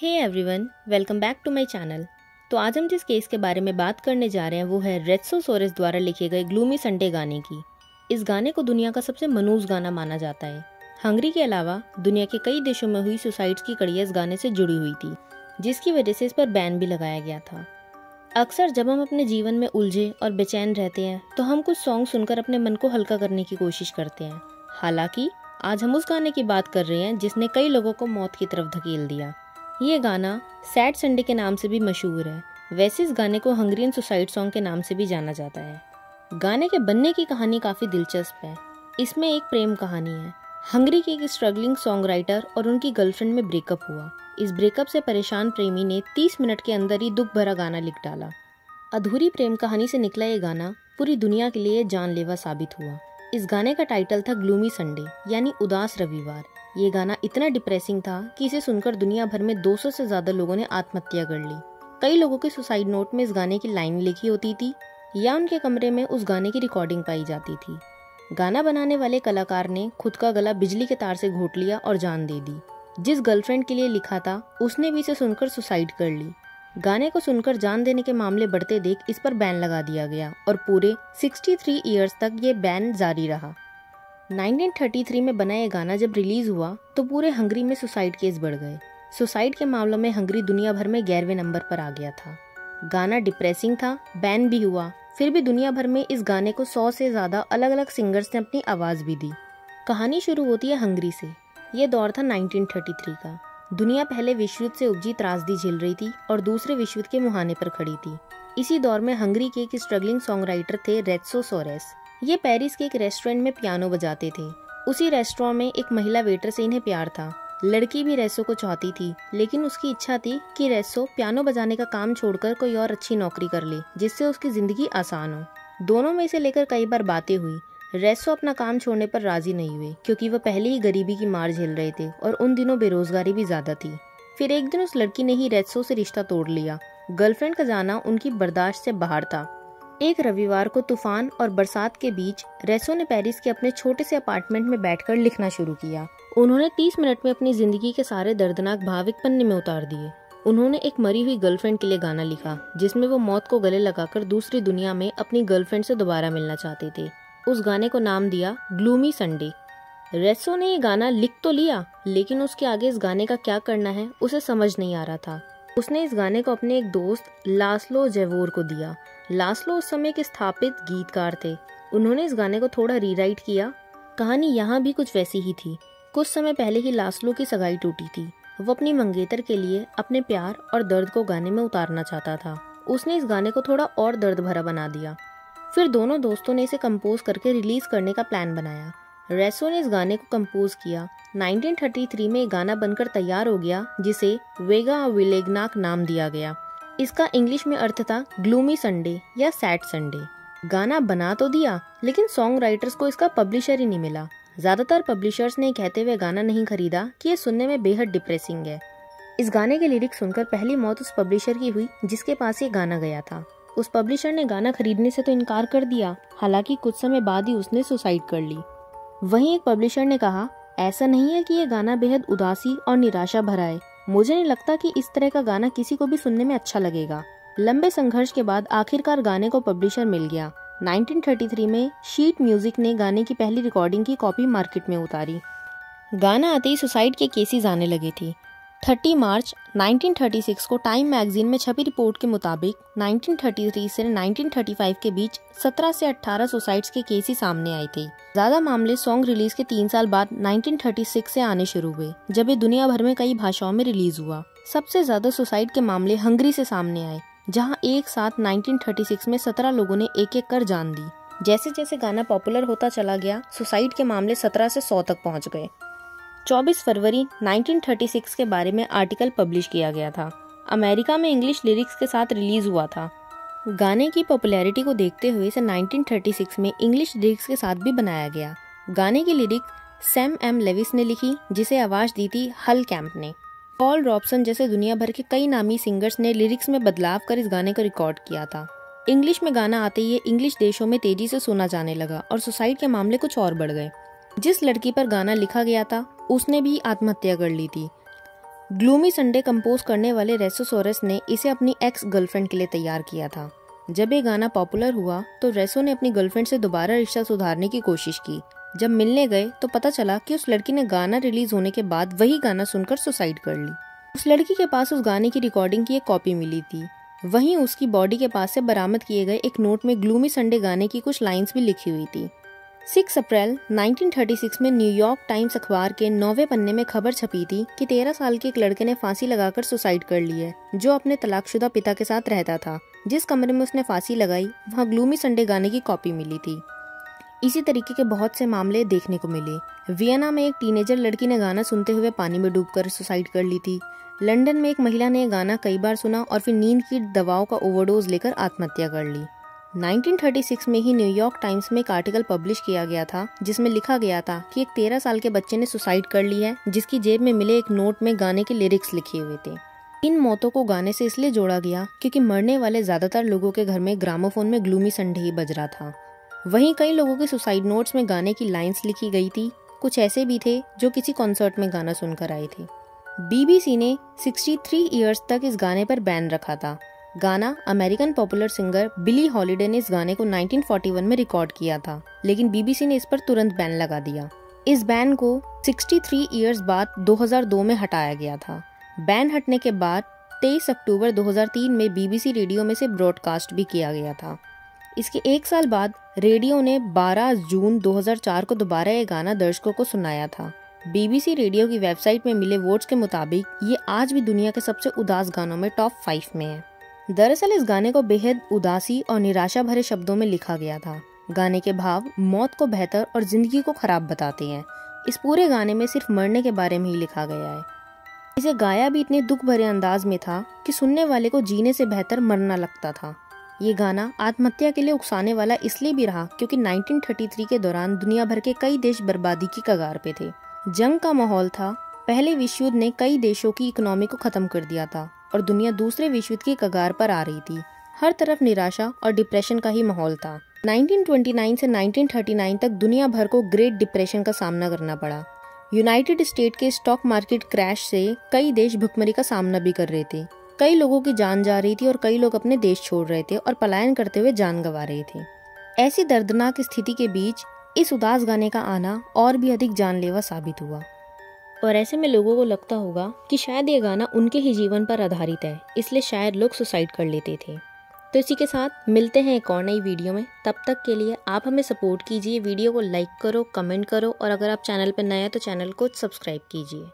Hey everyone, welcome back to my channel. तो आज हम जिस केस के बारे में बात करने जा रहे हैं वो है रेट्सोसोरस द्वारा लिखे गए ग्लूमी संडे गाने की। इस गाने को दुनिया का सबसे मनहूस गाना माना जाता है। हंगरी के अलावा दुनिया के कई देशों में हुई सुसाइड्स की कड़ियाँ इस गाने से जुड़ी हुई थी, जिसकी वजह से इस पर बैन भी लगाया गया था। अक्सर जब हम अपने जीवन में उलझे और बेचैन रहते हैं तो हम कुछ सॉन्ग सुनकर अपने मन को हल्का करने की कोशिश करते हैं। हालांकि आज हम उस गाने की बात कर रहे हैं जिसने कई लोगों को मौत की तरफ धकेल दिया। ये गाना सैड संडे के नाम से भी मशहूर है। वैसे इस गाने को हंगरियन सुसाइड सॉन्ग के नाम से भी जाना जाता है। गाने के बनने की कहानी काफी दिलचस्प है। इसमें एक प्रेम कहानी है। हंगरी के एक स्ट्रगलिंग सॉन्ग राइटर और उनकी गर्लफ्रेंड में ब्रेकअप हुआ। इस ब्रेकअप से परेशान प्रेमी ने 30 मिनट के अंदर ही दुख भरा गाना लिख डाला। अधूरी प्रेम कहानी से निकला ये गाना पूरी दुनिया के लिए जानलेवा साबित हुआ। इस गाने का टाइटल था ग्लूमी संडे, यानी उदास रविवार। ये गाना इतना डिप्रेसिंग था कि इसे सुनकर दुनिया भर में 200 से ज्यादा लोगों ने आत्महत्या कर ली। कई लोगों के सुसाइड नोट में इस गाने की लाइन लिखी होती थी या उनके कमरे में उस गाने की रिकॉर्डिंग पाई जाती थी। गाना बनाने वाले कलाकार ने खुद का गला बिजली के तार से घोट लिया और जान दे दी। जिस गर्लफ्रेंड के लिए लिखा था उसने भी इसे सुनकर सुसाइड कर ली। गाने को सुनकर जान देने के मामले बढ़ते देख इस पर बैन लगा दिया गया और पूरे 63 ईयर्स तक ये बैन जारी रहा। 1933 में बना ये गाना जब रिलीज हुआ तो पूरे हंगरी में सुसाइड केस बढ़ गए। सुसाइड के मामलों में हंगरी दुनिया भर में 11वें नंबर पर आ गया था। गाना डिप्रेसिंग था, बैन भी हुआ, फिर भी दुनिया भर में इस गाने को 100 से ज्यादा अलग अलग सिंगर्स ने अपनी आवाज भी दी। कहानी शुरू होती है हंगरी से। ये दौर था 1933 का। दुनिया पहले विश्व युद्ध से उपजी त्रासदी झेल रही थी और दूसरे विश्व युद्ध के मुहाने पर खड़ी थी। इसी दौर में हंगरी के एक स्ट्रगलिंग सॉन्ग राइटर थे रेट्सोसोरस। ये पेरिस के एक रेस्टोरेंट में पियानो बजाते थे। उसी रेस्टोरेंट में एक महिला वेटर से इन्हें प्यार था। लड़की भी रेसो को चाहती थी, लेकिन उसकी इच्छा थी कि रेसो पियानो बजाने का काम छोड़कर कोई और अच्छी नौकरी कर ले जिससे उसकी जिंदगी आसान हो। दोनों में इसे लेकर कई बार बातें हुई। रेसो अपना काम छोड़ने पर राजी नहीं हुए क्योंकि वह पहले ही गरीबी की मार झेल रहे थे और उन दिनों बेरोजगारी भी ज्यादा थी। फिर एक दिन उस लड़की ने ही रेसो से रिश्ता तोड़ लिया। गर्लफ्रेंड का जाना उनकी बर्दाश्त से बाहर था। एक रविवार को तूफान और बरसात के बीच रेसो ने पेरिस के अपने छोटे से अपार्टमेंट में बैठकर लिखना शुरू किया। उन्होंने 30 मिनट में अपनी जिंदगी के सारे दर्दनाक भाव एक पन्ने में उतार दिए। उन्होंने एक मरी हुई गर्लफ्रेंड के लिए गाना लिखा जिसमें वो मौत को गले लगाकर दूसरी दुनिया में अपनी गर्लफ्रेंड से दोबारा मिलना चाहते थे। उस गाने को नाम दिया ग्लूमी संडे। रेसो ने ये गाना लिख तो लिया, लेकिन उसके आगे इस गाने का क्या करना है उसे समझ नहीं आ रहा था। उसने इस गाने को अपने एक दोस्त लास्लो जेवोर को दिया। लास्लो उस समय के स्थापित गीतकार थे। उन्होंने इस गाने को थोड़ा रीराइट किया। कहानी यहाँ भी कुछ वैसी ही थी। कुछ समय पहले ही लास्लो की सगाई टूटी थी। वो अपनी मंगेतर के लिए अपने प्यार और दर्द को गाने में उतारना चाहता था। उसने इस गाने को थोड़ा और दर्द भरा बना दिया। फिर दोनों दोस्तों ने इसे कंपोज करके रिलीज करने का प्लान बनाया। रेसो ने इस गाने को कंपोज किया। 1933 में गाना बनकर तैयार हो गया जिसे वेगा विलेग्नाक नाम दिया गया। इसका इंग्लिश में अर्थ था ग्लूमी संडे या सैड संडे। गाना बना तो दिया, लेकिन सॉन्ग राइटर्स को इसका पब्लिशर ही नहीं मिला। ज्यादातर पब्लिशर्स ने कहते हुए गाना नहीं खरीदा कि ये सुनने में बेहद डिप्रेसिंग है। इस गाने के लिरिक्स सुनकर पहली मौत उस पब्लिशर की हुई जिसके पास ये गाना गया था। उस पब्लिशर ने गाना खरीदने से तो इनकार कर दिया, हालांकि कुछ समय बाद ही उसने सुसाइड कर ली। वहीं एक पब्लिशर ने कहा, ऐसा नहीं है कि ये गाना बेहद उदासी और निराशा भरा है। मुझे नहीं लगता कि इस तरह का गाना किसी को भी सुनने में अच्छा लगेगा। लंबे संघर्ष के बाद आखिरकार गाने को पब्लिशर मिल गया। 1933 में शीट म्यूजिक ने गाने की पहली रिकॉर्डिंग की कॉपी मार्केट में उतारी। गाना आते ही सुसाइड के केसेस आने लगे थे। 30 मार्च 1936 को टाइम मैगजीन में छपी रिपोर्ट के मुताबिक 1933 से 1935 के बीच 17 से 18 सुसाइड्स के केसेस सामने आए थे। ज्यादा मामले सॉन्ग रिलीज के 3 साल बाद 1936 से आने शुरू हुए, जब ये दुनिया भर में कई भाषाओं में रिलीज हुआ। सबसे ज्यादा सुसाइड के मामले हंगरी से सामने आए, जहां एक साथ 1936 में 17 लोगों ने एक एक कर जान दी। जैसे जैसे गाना पॉपुलर होता चला गया, सुसाइड के मामले 17 से 100 तक पहुंच गए। 24 फरवरी 1936 के बारे में आर्टिकल पब्लिश किया गया था। अमेरिका में इंग्लिश लिरिक्स के साथ रिलीज हुआ था। गाने की पॉपुलैरिटी को देखते हुए इसे 1936 में इंग्लिश लिरिक्स के साथ भी बनाया गया। गाने की लिरिक्स सैम एम लेविस ने लिखी, जिसे आवाज दी थी हल कैंप ने। पॉल रॉबसन जैसे दुनिया भर के कई नामी सिंगर्स ने लिरिक्स में बदलाव कर इस गाने को रिकॉर्ड किया था। इंग्लिश में गाना आते ही इंग्लिश देशों में तेजी से सुना जाने लगा और सुसाइड के मामले कुछ और बढ़ गए। जिस लड़की पर गाना लिखा गया था उसने भी आत्महत्या कर ली थी। ग्लूमी संडे कंपोज करने वाले रेसोसोरस ने इसे अपनी एक्स गर्लफ्रेंड के लिए तैयार किया था। जब ये गाना पॉपुलर हुआ तो रेसो ने अपनी गर्लफ्रेंड से दोबारा रिश्ता सुधारने की कोशिश की। जब मिलने गए तो पता चला कि उस लड़की ने गाना रिलीज होने के बाद वही गाना सुनकर सुसाइड कर ली। उस लड़की के पास उस गाने की रिकॉर्डिंग की एक कॉपी मिली थी। वहीं उसकी बॉडी के पास से बरामद किए गए एक नोट में ग्लूमी संडे गाने की कुछ लाइंस भी लिखी हुई थी। 6 अप्रैल 1936 में न्यूयॉर्क टाइम्स अखबार के 9वें पन्ने में खबर छपी थी कि 13 साल के एक लड़के ने फांसी लगाकर सुसाइड कर ली है, जो अपने तलाकशुदा पिता के साथ रहता था। जिस कमरे में उसने फांसी लगाई वहाँ ग्लूमी संडे गाने की कॉपी मिली थी। इसी तरीके के बहुत से मामले देखने को मिले। वियना में एक टीनेजर लड़की ने गाना सुनते हुए पानी में डूबकर सुसाइड कर ली थी। लंदन में एक महिला ने गाना कई बार सुना और फिर नींद की दवाओं का ओवरडोज लेकर आत्महत्या कर ली। 1936 में ही न्यूयॉर्क टाइम्स में एक आर्टिकल पब्लिश किया गया था जिसमें लिखा गया था कि एक 13 साल के बच्चे ने सुसाइड कर ली है, जिसकी जेब में मिले एक नोट में गाने के लिरिक्स लिखे हुए थे। इन मौतों को गाने से इसलिए जोड़ा गया क्योंकि मरने वाले ज्यादातर लोगों के घर में ग्रामोफोन में ग्लूमी संडे ही बज रहा था। वहीं कई लोगों के सुसाइड नोट्स में गाने की लाइंस लिखी गई थी। कुछ ऐसे भी थे जो किसी कॉन्सर्ट में गाना सुनकर आए थे। बीबीसी ने 63 इयर्स तक इस गाने पर बैन रखा था। गाना अमेरिकन पॉपुलर सिंगर बिली हॉलिडे ने इस गाने को 1941 में रिकॉर्ड किया था, लेकिन बीबीसी ने इस पर तुरंत बैन लगा दिया। इस बैन को 63 इयर्स बाद 2002 में हटाया गया था। बैन हटने के बाद 23 अक्टूबर 2003 में बीबीसी रेडियो में से ब्रॉडकास्ट भी किया गया था। इसके एक साल बाद रेडियो ने 12 जून 2004 को दोबारा ये गाना दर्शकों को सुनाया था। बीबीसी रेडियो की वेबसाइट में मिले वोट्स के मुताबिक ये आज भी दुनिया के सबसे उदास गानों में टॉप 5 में है। दरअसल इस गाने को बेहद उदासी और निराशा भरे शब्दों में लिखा गया था। गाने के भाव मौत को बेहतर और जिंदगी को खराब बताते हैं। इस पूरे गाने में सिर्फ मरने के बारे में ही लिखा गया है। इसे गाया भी इतने दुख भरे अंदाज में था कि सुनने वाले को जीने से बेहतर मरना लगता था। ये गाना आत्महत्या के लिए उकसाने वाला इसलिए भी रहा क्योंकि 1933 के दौरान दुनिया भर के कई देश बर्बादी की कगार पे थे। जंग का माहौल था। पहले विश्व युद्ध ने कई देशों की इकोनॉमी को खत्म कर दिया था और दुनिया दूसरे विश्व युद्ध की कगार पर आ रही थी। हर तरफ निराशा और डिप्रेशन का ही माहौल था। 1929 से 1939 तक दुनिया भर को ग्रेट डिप्रेशन का सामना करना पड़ा। यूनाइटेड स्टेट के स्टॉक मार्केट क्रैश से कई देश भुखमरी का सामना भी कर रहे थे। कई लोगों की जान जा रही थी और कई लोग अपने देश छोड़ रहे थे और पलायन करते हुए जान गंवा रहे थे। ऐसी दर्दनाक स्थिति के बीच इस उदास गाने का आना और भी अधिक जानलेवा साबित हुआ। और ऐसे में लोगों को लगता होगा कि शायद ये गाना उनके ही जीवन पर आधारित है, इसलिए शायद लोग सुसाइड कर लेते थे। तो इसी के साथ मिलते हैं एक और नई वीडियो में। तब तक के लिए आप हमें सपोर्ट कीजिए, वीडियो को लाइक करो, कमेंट करो और अगर आप चैनल पर नए हैं तो चैनल को सब्सक्राइब कीजिए।